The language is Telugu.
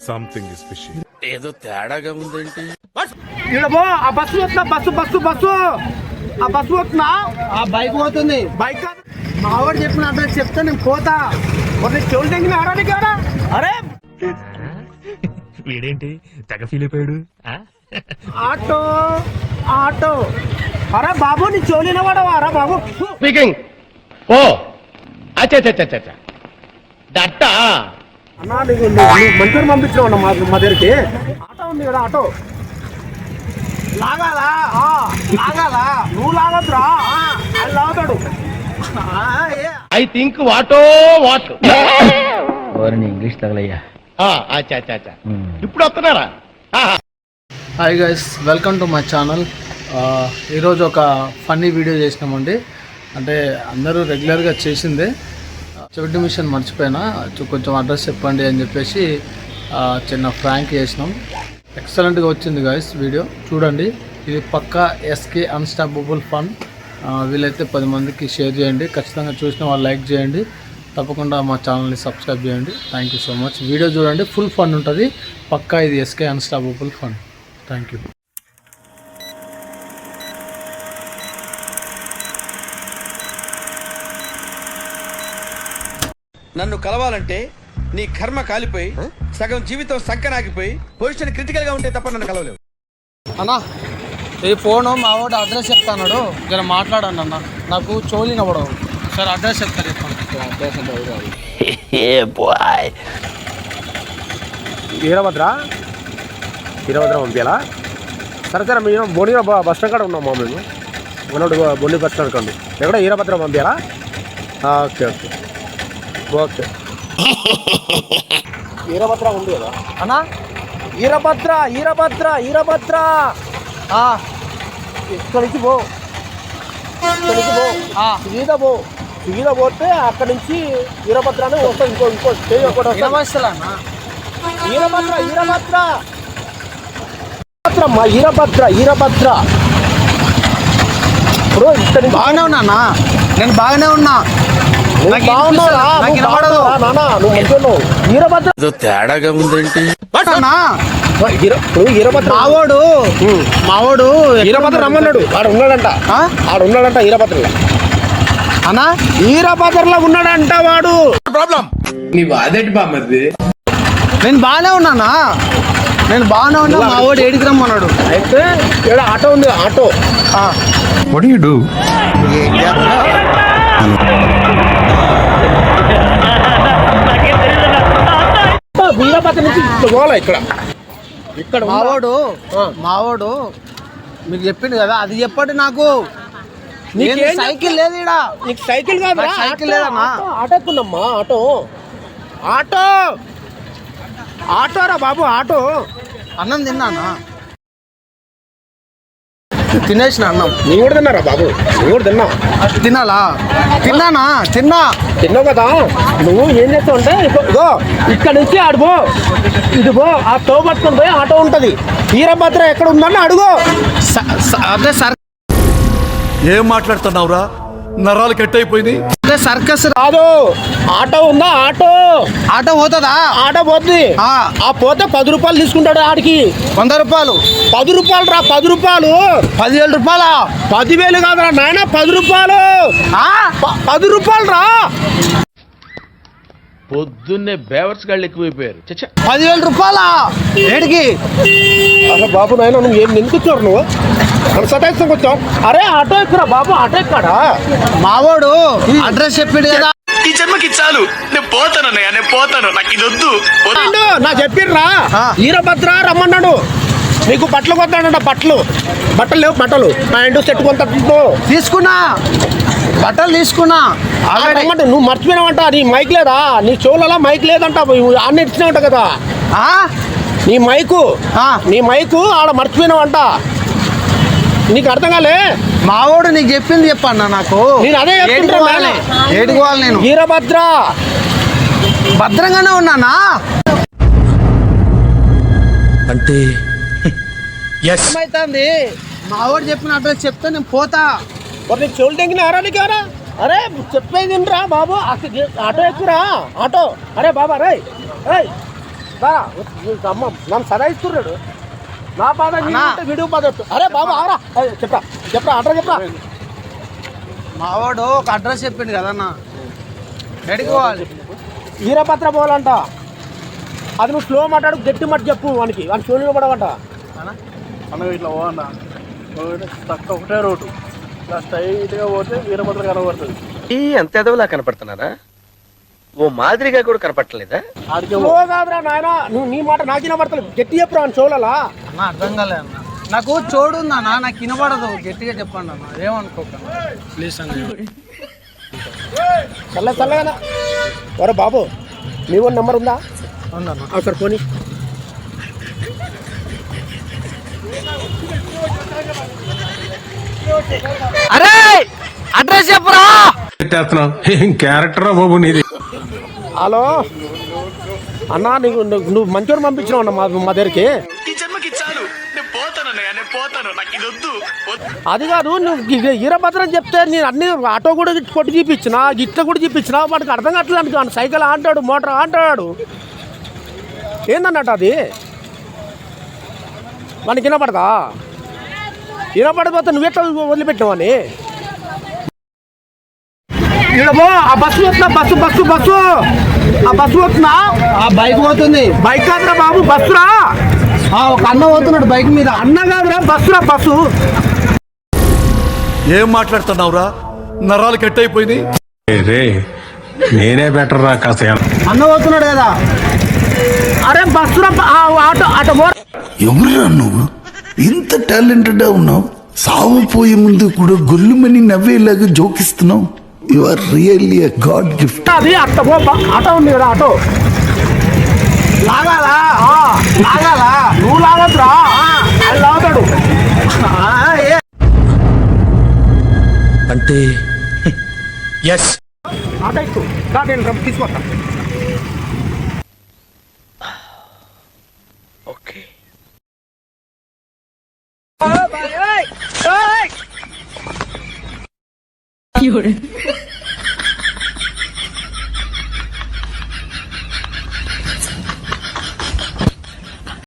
Something is fishy. ఏదో తేడాగా ఉందేంటి? ఆ బస్సు వస్తున్నా, బస్సు ఆ బస్సు వస్తున్నా, ఆ బైక్ పోతుంది. బైక్ మా వాడు చెప్పిన అడ్రస్ చెప్తే నేను పోతా. చెవులు తెంగిన ఆడడానికి కదా. అరే వీడేంటి తెగ ఫీల్ అయిపోయాడు. ఆటో ఆటో, అరే బాబు నీ చెవులిన వాడవా? అరా బాబు స్పీకింగ్. ఓ అచ్చా దట్టా అన్నా, నీకు మంచిగా పంపించినావు అన్న మా దగ్గరికి. ఆటో ఉంది కదా, ఆటో లాగాలా? లాగాలా? నువ్వు లాగొద్దురా, అది లాగుతాడు. ఐ థింక్ వాట్ ఇంగ్లీష్ తగలయ్యా. అచ్చా ఇప్పుడు వస్తున్నారా? Hi guys, welcome to my channel. ఈరోజు ఒక ఫన్నీ వీడియో చేసినామండి. అంటే అందరూ రెగ్యులర్గా చేసిందే. చెవిటి మిషన్ మర్చిపోయినా, కొంచెం అడ్రస్ చెప్పండి అని చెప్పేసి చిన్న ఫ్రాంక్ చేసినాం. ఎక్సలెంట్గా వచ్చింది గైస్ వీడియో, చూడండి. ఇది పక్కా ఎస్కే అన్స్టాపబుల్ ఫన్. వీలైతే 10 మందికి షేర్ చేయండి. ఖచ్చితంగా చూసిన వాళ్ళు లైక్ చేయండి. తప్పకుండా మా ఛానల్ని సబ్స్క్రైబ్ చేయండి. Thank you so much. Video చూడండి, ఫుల్ ఫన్ ఉంటుంది. పక్కా ఇది SK unstoppable fun. Thank you. నన్ను కలవాలంటే నీ కర్మ కాలిపోయి సగం జీవితం సంకనాగిపోయి పొజిషన్ క్రిటికల్ గా ఉంటే తప్ప నన్ను కలవలేవు. అన్నా, ఈ ఫోను మా వాడు అడ్రస్ చెప్తాడు, జర మాట్లాడండి అన్న. నాకు చోలినవ్వడు సార్. అడ్రస్ చెప్తారు, చెప్పండి. వీరభద్ర పంపించాలా? సరే మేము బోని బస్ స్టాండ్ కాడ ఉన్నాం. మేము మనోడు బొండి బస్ స్టాండ్ కండి ఎక్కడ వీరభద్ర పంపించాలా? ఓకే వీరభద్ర ఉంది కదా అన్నా? వీరభద్ర ఇక్కడి నుంచి పో, సీదా పోతే అక్కడి నుంచి వీరభద్ర అని వస్తుంది. ఇంకో స్టేజ్ ఒకటి వస్తుంది. వీరభద్ర ఇప్పుడు ఇక్కడ బాగానే ఉన్నా, నేను బాగానే ఉన్నా. వీరభద్ర ఏదో తేడాగా ఉందేంటి? మావోడు వీరభద్ర రమ్మన్నాడు. ఆడున్నాడంట వీరభద్రలో. అన్నా, వీరభద్రలో ఉన్నాడంట వాడు. ప్రాబ్లం నీ వాదేంటి బామ్మది? నేను బాగానే ఉన్నా. మావోడు ఏడికి రమ్మన్నాడు. అయితే ఇక్కడ ఆటో ఉంది, auto. What do you do? Veerabhadra నుంచి పోవాలా? ఇక్కడ మావోడు మీకు చెప్పింది కదా, అది చెప్పండి నాకు. సైకిల్ లేదు ఈడ. నీకు సైకిల్ కాదు, సైకిల్ లేదన్నా. ఆటో ఎక్కున్నామ్మా. ఆటోరా బాబు, ఆటో. అన్నం తిన్నానా? తినేసిన అన్నం. నీ కూడా తిన్నారా బాబు? నీ కూడా తిన్నావు కదా. నువ్వు ఏం చేస్తావు అంటే ఇక్కడ నుంచి ఆడుపో, ఇది పో, ఆ తో పట్టుకొని పోయి ఆటో ఉంటది. వీరభద్ర ఎక్కడ ఉందని అడుగు. అదే సార్, ఏం మాట్లాడుతున్నావురా? నరాలు కట్ అయిపోయింది. అదే సర్కస్ రాదు. ఆటో ఉందా? ఆటో పోతుందా? ఆటో పోతుంది. ఆ పోతే 10 రూపాయలు తీసుకుంటాడు. ఆడికి 100 రూపాయలు. 10 రూపాయలు రా, 10 రూపాయలు. 10,000 రూపాయలా? 10,000 కాదురా నాయన, 10 రూపాయలు. 10 రూపాయలు రా. పొద్దున్నే బేవర్స్ గాళ్ళు ఎక్కువైపోయారు. 10,000 రూపాయలా? ఏడికి? అసలు బాబు నాయన నువ్వు ఏం ఎందుకు వచ్చావు? నువ్వు సతాయిస్తాం వచ్చావు. అరే ఆటో ఎక్కురా బాబు, ఆటో ఎక్కడా? మావోడు అడ్రస్ చెప్పిండు కదా. ఈ జన్మకి చాలు, నేను పోతాను, నాకు ఇది వద్దు. నా చెప్పిర్రా, వీరభద్ర రమ్మన్నాడు. నీకు బట్టలు కొత్తాడంట. బట్టలు లేవు. ప్యాంటు సెట్ కొంత తీసుకున్నా, బట్టలు తీసుకున్నా. నువ్వు మర్చిపోయినావంట. నీ మైక్ లేదా? నీ చెవులలో మైక్ లేదంట. అన్న ఇచ్చినావంట కదా నీ మైకు ఆడ మర్చిపోయినావంట. నీకు అర్థం కాలే? మావోడు నీకు చెప్పింది చెప్పన్నా నాకు. నేను అదే ఏడుకోవాలి. నేను వీరభద్ర భద్రంగానే ఉన్నానా అంటే ఏమైతుంది? మావోడు చెప్పిన అడ్రస్ చెప్తే నేను పోతా. నీకు చెవులు తెంగిన ఆరానికారా? అరే చెప్పేది రా బాబు, ఆటో ఎక్కురా, ఆటో. అరే బాబా, రే అమ్మ నన్ను సదాయిస్తున్నాడు. నా బాధ వీడియో బాధ. అరే బాబు అవరా చెప్పరా చెప్పరా అడ్రస్ చెప్పరా. మావాడు ఒక అడ్రస్ చెప్పిండు కదన్నా, ఎడికి పోవాలి? వీరభద్ర పోవాలంట. అది నువ్వు స్లో మాట్లాడు, గట్టి మట్టి చెప్పు వానికి. వాని స్లో పడవంట. అన్న ఇట్లా పోవన్నా, తక్కువ ఒకటే రోడ్డు, ఇట్లా స్ట్రైట్గా పోతే వీరభద్ర కనబడుతుంది. అంత ఎదవలా కనపడుతున్నారా? ఓ మాదిరిగా కూడా కనపడలేదా? స్లో కాదురా నాయన, నువ్వు నీ మాట నాకు వినపడతలేదు. గట్టి చెప్పురా అని షోలలా. అన్న అర్థం కాలే అన్న, నాకు చోడు ఉందన్నా, నాకు వినపడదు. గట్టిగా చెప్పండి అన్న, ఏమనుకోకన్నా ప్లీజ్ అన్న. చల్లగా ఒరే బాబు, మీ ఓన్ నెంబర్ ఉందా? అవునన్నా సార్ పోనీ. అరే అడ్రస్ చెప్పురా. ఏం క్యారెక్టర్ బాబు నీది. హలో అన్నా, నువ్వు మంచోడు పంపించినావు అన్న మా దగ్గరికి. ఈ జన్మకి చాలు, నేను పోతానన్నయ్య, నేను పోతాను, నాకు ఇది వద్దు. అది కాదు, నువ్వు వీరభద్రం చెప్తే నేను అన్ని ఆటో కూడా కొట్టి చూపించిన, ఇట్లా కూడా చూపించిన. వాడికి అర్థం కావట్లేదు. అనుకో సైకిల్ అంటాడు, మోటార్ అంటాడు. ఏందన్నట్టు అది వానికి వినపడదా? వినపడిపోతే నువ్వెట్లా వదిలిపెట్టావని. ఆ బస్సు వస్తున్నా, బస్సు ఆ బస్సు వస్తున్నా. ఆ బైక్ పోతుంది. బైక్ కాదురా బాబు, బస్సురా. ఒక అన్న పోతున్నాడు బైక్ మీద. అన్న కాదురా, బస్సు. ఏం మాట్లాడుతున్నావురా? నరాలు కట్ అయిపోయింది. రే నేనే బెటర్ రా కాస్త. అన్న పోతున్నాడు కదా. అరే బస్సురా, ఆటో ఎవరురా నువ్వు? ఇంత టాలెంటెడ్ ఉన్నావు, సావుపోయే ముందు కూడా గొల్లుమని నవ్వేలాగా జోకిస్తున్నావు. You are really a god gift. అది ఆటో ఉంది కదా, ఆటో లాగాలా. నువ్వు లాగద్దురా, అది లాగుతాడు. అంటే ఎస్ ఆటో ఎక్కువ నేను తీసుకొస్తా. ఓకే.